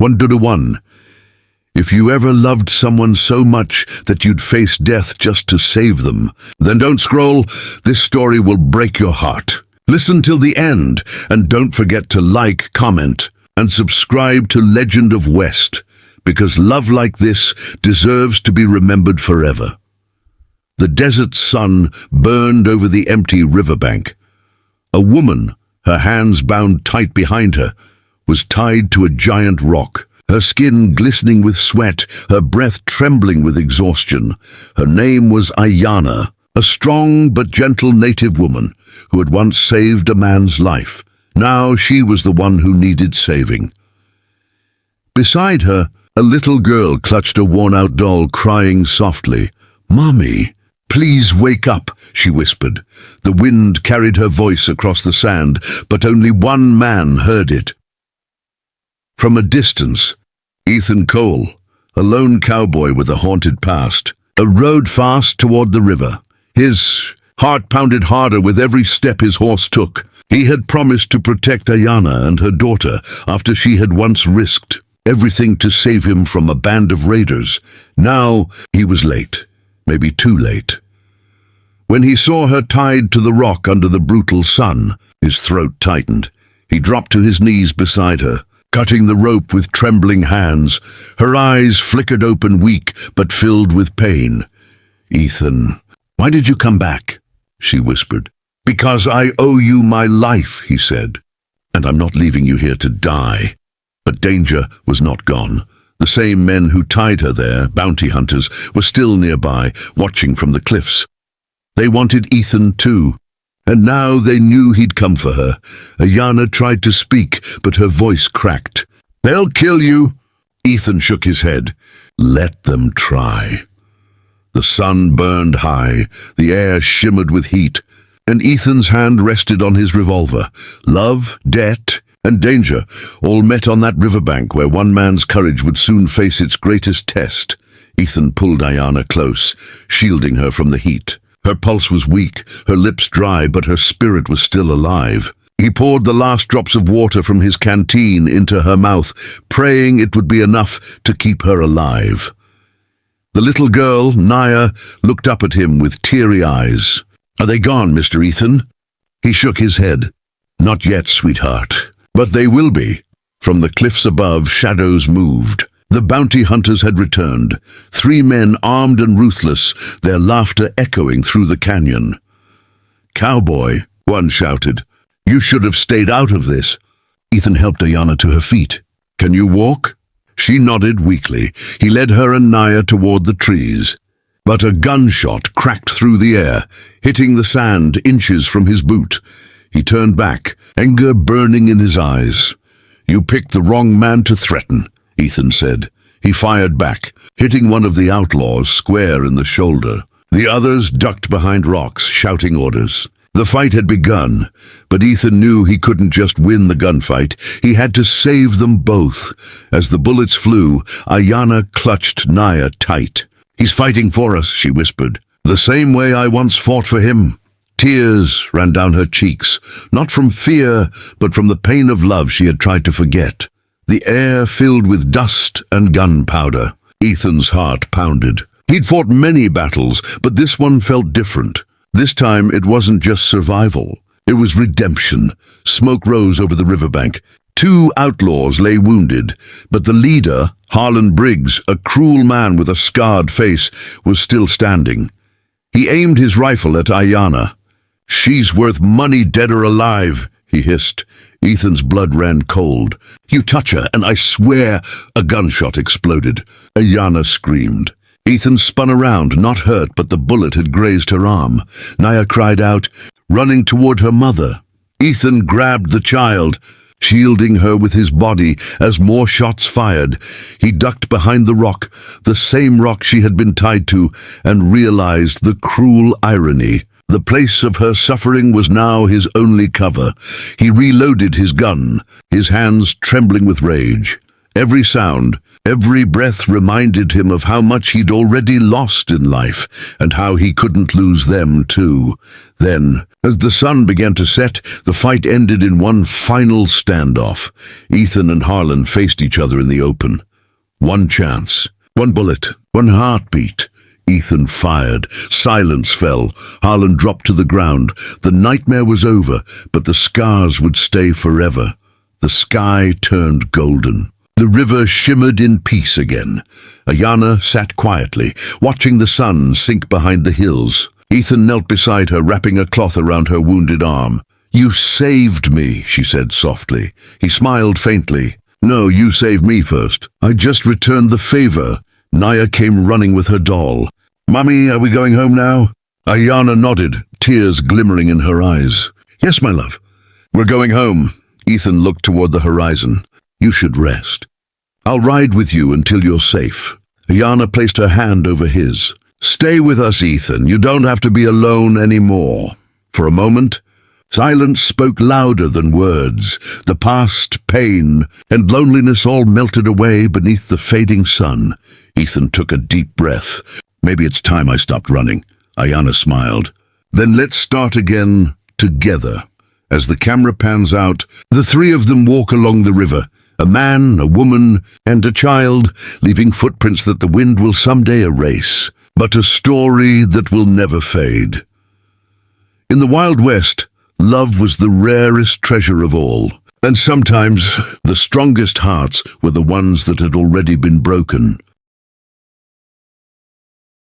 1-1. If you ever loved someone so much that you'd face death just to save them, then don't scroll. This story will break your heart. Listen till the end, and don't forget to like, comment, and subscribe to Legend of West, because love like this deserves to be remembered forever. The desert sun burned over the empty riverbank. A woman, her hands bound tight behind her, was tied to a giant rock, her skin glistening with sweat, her breath trembling with exhaustion. Her name was Ayana, a strong but gentle native woman who had once saved a man's life. Now she was the one who needed saving. Beside her, a little girl clutched a worn-out doll, crying softly. "Mommy, please wake up," she whispered. The wind carried her voice across the sand, but only one man heard it. From a distance, Ethan Cole, a lone cowboy with a haunted past, rode fast toward the river. His heart pounded harder with every step his horse took. He had promised to protect Ayana and her daughter after she had once risked everything to save him from a band of raiders. Now he was late, maybe too late. When he saw her tied to the rock under the brutal sun, his throat tightened. He dropped to his knees beside her, cutting the rope with trembling hands. Her eyes flickered open, weak but filled with pain. "Ethan, why did you come back?" she whispered. "Because I owe you my life," he said, "and I'm not leaving you here to die." But danger was not gone. The same men who tied her there, bounty hunters, were still nearby, watching from the cliffs. They wanted Ethan too, and now they knew he'd come for her. Ayana tried to speak, but her voice cracked. "They'll kill you." Ethan shook his head. "Let them try." The sun burned high, the air shimmered with heat, and Ethan's hand rested on his revolver. Love, debt, and danger all met on that riverbank where one man's courage would soon face its greatest test. Ethan pulled Ayana close, shielding her from the heat. Her pulse was weak, her lips dry, but her spirit was still alive. He poured the last drops of water from his canteen into her mouth, praying it would be enough to keep her alive. The little girl, Naya, looked up at him with teary eyes. "Are they gone, Mr. Ethan?" He shook his head. "Not yet, sweetheart. But they will be." From the cliffs above, shadows moved. The bounty hunters had returned, 3 men armed and ruthless, their laughter echoing through the canyon. "Cowboy," one shouted, "you should have stayed out of this." Ethan helped Ayana to her feet. "Can you walk?" She nodded weakly. He led her and Naya toward the trees. But a gunshot cracked through the air, hitting the sand inches from his boot. He turned back, anger burning in his eyes. "You picked the wrong man to threaten," Ethan said. He fired back, hitting one of the outlaws square in the shoulder. The others ducked behind rocks, shouting orders. The fight had begun, but Ethan knew he couldn't just win the gunfight. He had to save them both. As the bullets flew, Ayana clutched Naya tight. "He's fighting for us," she whispered, "the same way I once fought for him." Tears ran down her cheeks, not from fear, but from the pain of love she had tried to forget. The air filled with dust and gunpowder. Ethan's heart pounded. He'd fought many battles, but this one felt different. This time it wasn't just survival. It was redemption. Smoke rose over the riverbank. 2 outlaws lay wounded, but the leader, Harlan Briggs, a cruel man with a scarred face, was still standing. He aimed his rifle at Ayana. "She's worth money, dead or alive," he hissed. Ethan's blood ran cold. "You touch her, and I swear—" A gunshot exploded. Ayana screamed. Ethan spun around, not hurt, but the bullet had grazed her arm. Naya cried out, running toward her mother. Ethan grabbed the child, shielding her with his body as more shots fired. He ducked behind the rock, the same rock she had been tied to, and realized the cruel irony. The place of her suffering was now his only cover. He reloaded his gun, his hands trembling with rage. Every sound, every breath reminded him of how much he'd already lost in life, and how he couldn't lose them too. Then, as the sun began to set, the fight ended in one final standoff. Ethan and Harlan faced each other in the open. One chance, one bullet, one heartbeat. Ethan fired. Silence fell. Harlan dropped to the ground. The nightmare was over, but the scars would stay forever. The sky turned golden. The river shimmered in peace again. Ayana sat quietly, watching the sun sink behind the hills. Ethan knelt beside her, wrapping a cloth around her wounded arm. "You saved me," she said softly. He smiled faintly. "No, you saved me first. I just returned the favor." Naya came running with her doll. "Mummy, are we going home now?" Ayana nodded, tears glimmering in her eyes. "Yes, my love. We're going home." Ethan looked toward the horizon. "You should rest. I'll ride with you until you're safe." Ayana placed her hand over his. "Stay with us, Ethan. You don't have to be alone anymore." For a moment, silence spoke louder than words. The past, pain, and loneliness all melted away beneath the fading sun. Ethan took a deep breath. "Maybe it's time I stopped running." Ayana smiled. "Then let's start again together." As the camera pans out, the three of them walk along the river. A man, a woman, and a child, leaving footprints that the wind will someday erase, but a story that will never fade. In the Wild West, love was the rarest treasure of all, and sometimes the strongest hearts were the ones that had already been broken.